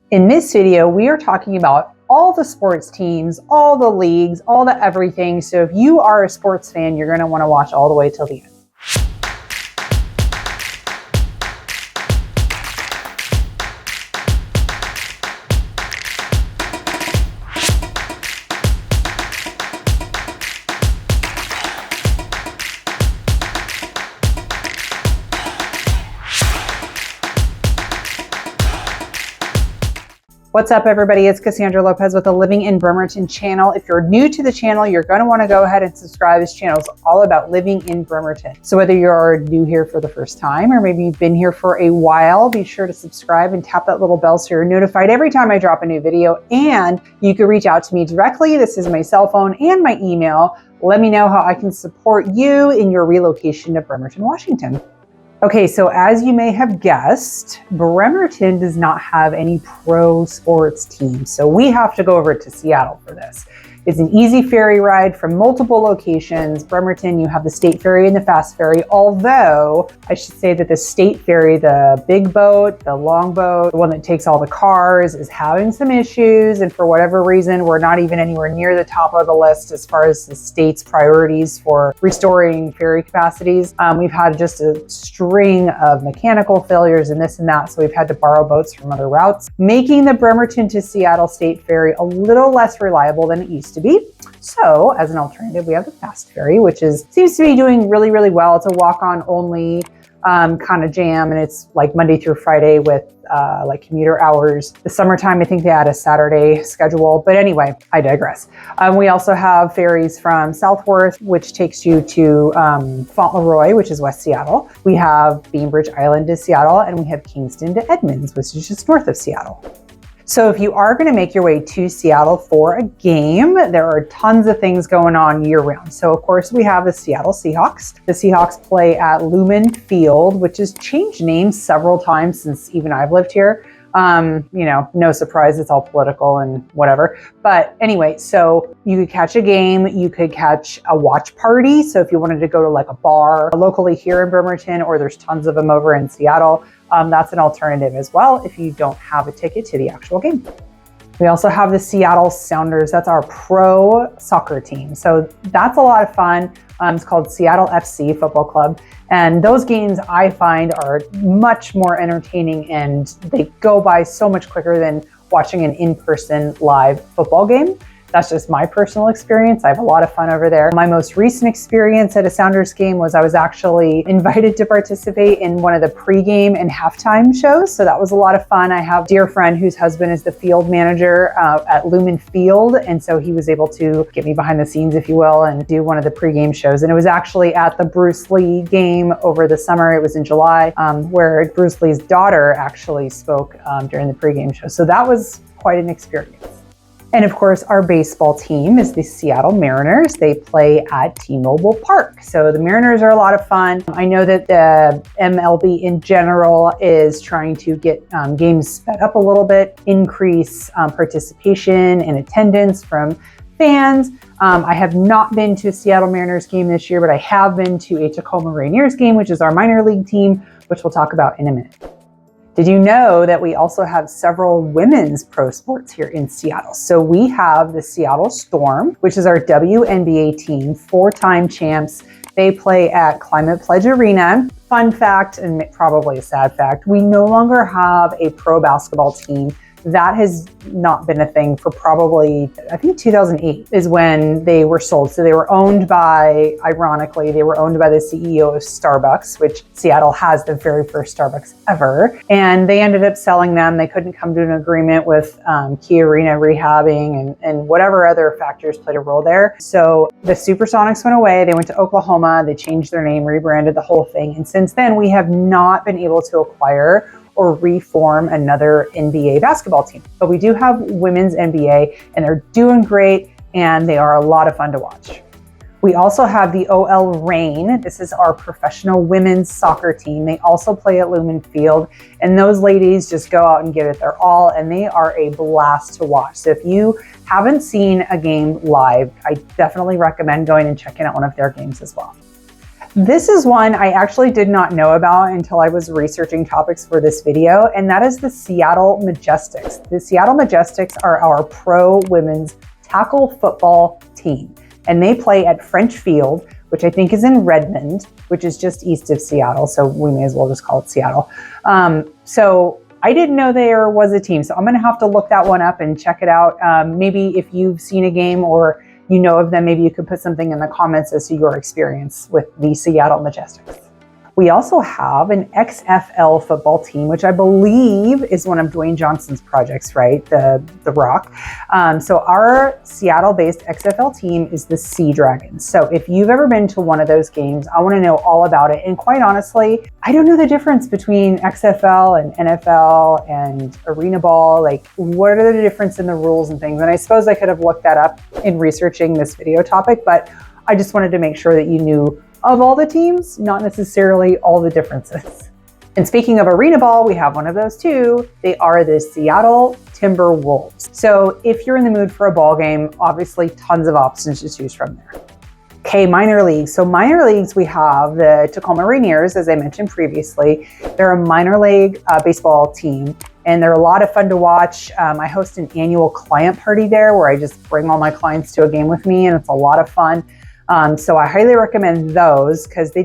In this video, we are talking about all the sports teams, all the leagues, all the everything. So if you are a sports fan, you're going to want to watch all the way till the end. What's up, everybody? It's Cassandra Lopez with the Living in Bremerton channel. If you're new to the channel, you're going to want to go ahead and subscribe. This channel is all about living in Bremerton. So whether you're new here for the first time or maybe you've been here for a while, be sure to subscribe and tap that little bell so you're notified every time I drop a new video. And you can reach out to me directly. This is my cell phone and my email. Let me know how I can support you in your relocation to Bremerton, Washington. Okay, so as you may have guessed, Bremerton does not have any pro sports teams. So we have to go over to Seattle for this. It's an easy ferry ride from multiple locations. Bremerton, you have the state ferry and the fast ferry, although I should say that the state ferry, the big boat, the long boat, the one that takes all the cars, is having some issues. And for whatever reason, we're not even anywhere near the top of the list as far as the state's priorities for restoring ferry capacities. We've had just a string of mechanical failures and this and that, so we've had to borrow boats from other routes, making the Bremerton to Seattle state ferry a little less reliable than it used to be. So as an alternative, we have the fast ferry, which seems to be doing really, really well. It's a walk-on only kind of jam, and it's like Monday through Friday with like commuter hours. The summertime, I think they had a Saturday schedule, but anyway, I digress. We also have ferries from Southworth, which takes you to Fauntleroy, which is West Seattle. We have Bainbridge Island to Seattle, and we have Kingston to Edmonds, which is just north of Seattle. So if you are going to make your way to Seattle for a game, there are tons of things going on year round. So of course we have the Seattle Seahawks. The Seahawks play at Lumen Field, which has changed names several times since even I've lived here. No surprise, it's all political and whatever. But anyway, so you could catch a game, you could catch a watch party. So if you wanted to go to like a bar locally here in Bremerton, or there's tons of them over in Seattle, that's an alternative as well if you don't have a ticket to the actual game. We also have the Seattle Sounders. That's our pro soccer team. So that's a lot of fun. It's called Seattle FC Football Club. And those games I find are much more entertaining, and they go by so much quicker than watching an in-person live football game. That's just my personal experience. I have a lot of fun over there. My most recent experience at a Sounders game was I was actually invited to participate in one of the pregame and halftime shows. So that was a lot of fun. I have a dear friend whose husband is the field manager at Lumen Field. And so he was able to get me behind the scenes, if you will, and do one of the pregame shows. And it was actually at the Bruce Lee game over the summer. It was in July, where Bruce Lee's daughter actually spoke during the pregame show. So that was quite an experience. And of course, our baseball team is the Seattle Mariners. They play at T-Mobile Park. So the Mariners are a lot of fun. I know that the MLB in general is trying to get games sped up a little bit, increase participation and attendance from fans. I have not been to a Seattle Mariners game this year, but I have been to a Tacoma Rainiers game, which is our minor league team, which we'll talk about in a minute. Did you know that we also have several women's pro sports here in Seattle? So we have the Seattle Storm, which is our WNBA team, 4-time champs. They play at Climate Pledge Arena. Fun fact, and probably a sad fact, we no longer have a pro basketball team. That has not been a thing for probably, I think 2008 is when they were sold. So they were owned by, ironically, they were owned by the CEO of Starbucks, which Seattle has the very first Starbucks ever. And they ended up selling them. They couldn't come to an agreement with Key Arena rehabbing and whatever other factors played a role there. So the Supersonics went away. They went to Oklahoma. They changed their name, rebranded the whole thing. And since then, we have not been able to acquire or reform another NBA basketball team. But we do have women's NBA, and they're doing great, and they are a lot of fun to watch. We also have the OL Reign. This is our professional women's soccer team. They also play at Lumen Field, and those ladies just go out and give it their all, and they are a blast to watch. So if you haven't seen a game live, I definitely recommend going and checking out one of their games as well. This is one I actually did not know about until I was researching topics for this video, and that is the Seattle Majestics. The Seattle Majestics are our pro women's tackle football team, and they play at French Field, which I think is in Redmond, which is just east of Seattle, so we may as well just call it Seattle. So I didn't know there was a team, so I'm gonna have to look that one up and check it out. Maybe if you've seen a game or you know of them, maybe you could put something in the comments as to your experience with the Seattle Majestics. We also have an XFL football team, which I believe is one of Dwayne Johnson's projects, right? The Rock. So our Seattle-based XFL team is the Sea Dragons. So if you've ever been to one of those games, I want to know all about it. And quite honestly, I don't know the difference between XFL and NFL and arena ball. Like, what are the difference in the rules and things? And I suppose I could have looked that up in researching this video topic, but I just wanted to make sure that you knew of all the teams, not necessarily all the differences. And speaking of arena ball, we have one of those too. They are the Seattle Timberwolves. So if you're in the mood for a ball game, obviously tons of options to choose from there. Okay, minor leagues. So minor leagues, we have the Tacoma Rainiers, as I mentioned previously. They're a minor league baseball team, and they're a lot of fun to watch. I host an annual client party there where I just bring all my clients to a game with me, and it's a lot of fun. So I highly recommend those because they're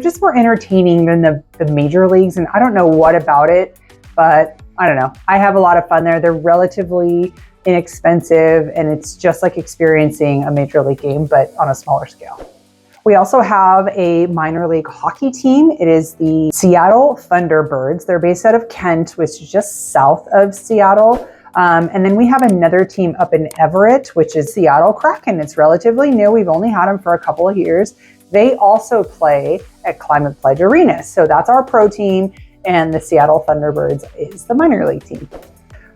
just more entertaining than the major leagues. And I don't know what about it, but I don't know. I have a lot of fun there. They're relatively inexpensive, and it's just like experiencing a major league game, but on a smaller scale. We also have a minor league hockey team. It is the Seattle Thunderbirds. They're based out of Kent, which is just south of Seattle. And then we have another team up in Everett, which is Seattle Kraken. It's relatively new. We've only had them for a couple of years. They also play at Climate Pledge Arena. So that's our pro team, and the Seattle Thunderbirds is the minor league team.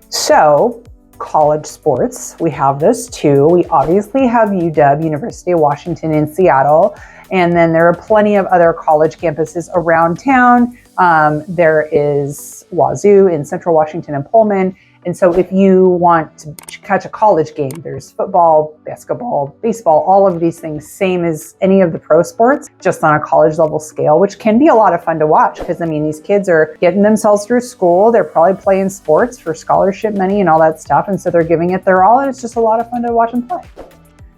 So college sports, we have those too. We obviously have UW, University of Washington in Seattle. And then there are plenty of other college campuses around town. There is Wazoo in Central Washington and Pullman. And so if you want to catch a college game, there's football, basketball, baseball, all of these things, same as any of the pro sports, just on a college level scale, which can be a lot of fun to watch because, I mean, these kids are getting themselves through school. They're probably playing sports for scholarship money and all that stuff. And so they're giving it their all, and it's just a lot of fun to watch them play.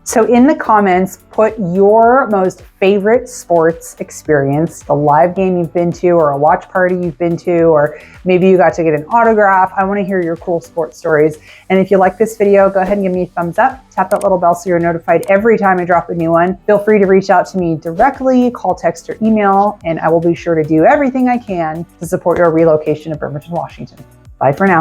So in the comments, put your most favorite sports experience, the live game you've been to or a watch party you've been to, or maybe you got to get an autograph. I want to hear your cool sports stories. And if you like this video, go ahead and give me a thumbs up, tap that little bell so you're notified every time I drop a new one. Feel free to reach out to me directly, call, text, or email, and I will be sure to do everything I can to support your relocation to Bremerton, Washington. Bye for now.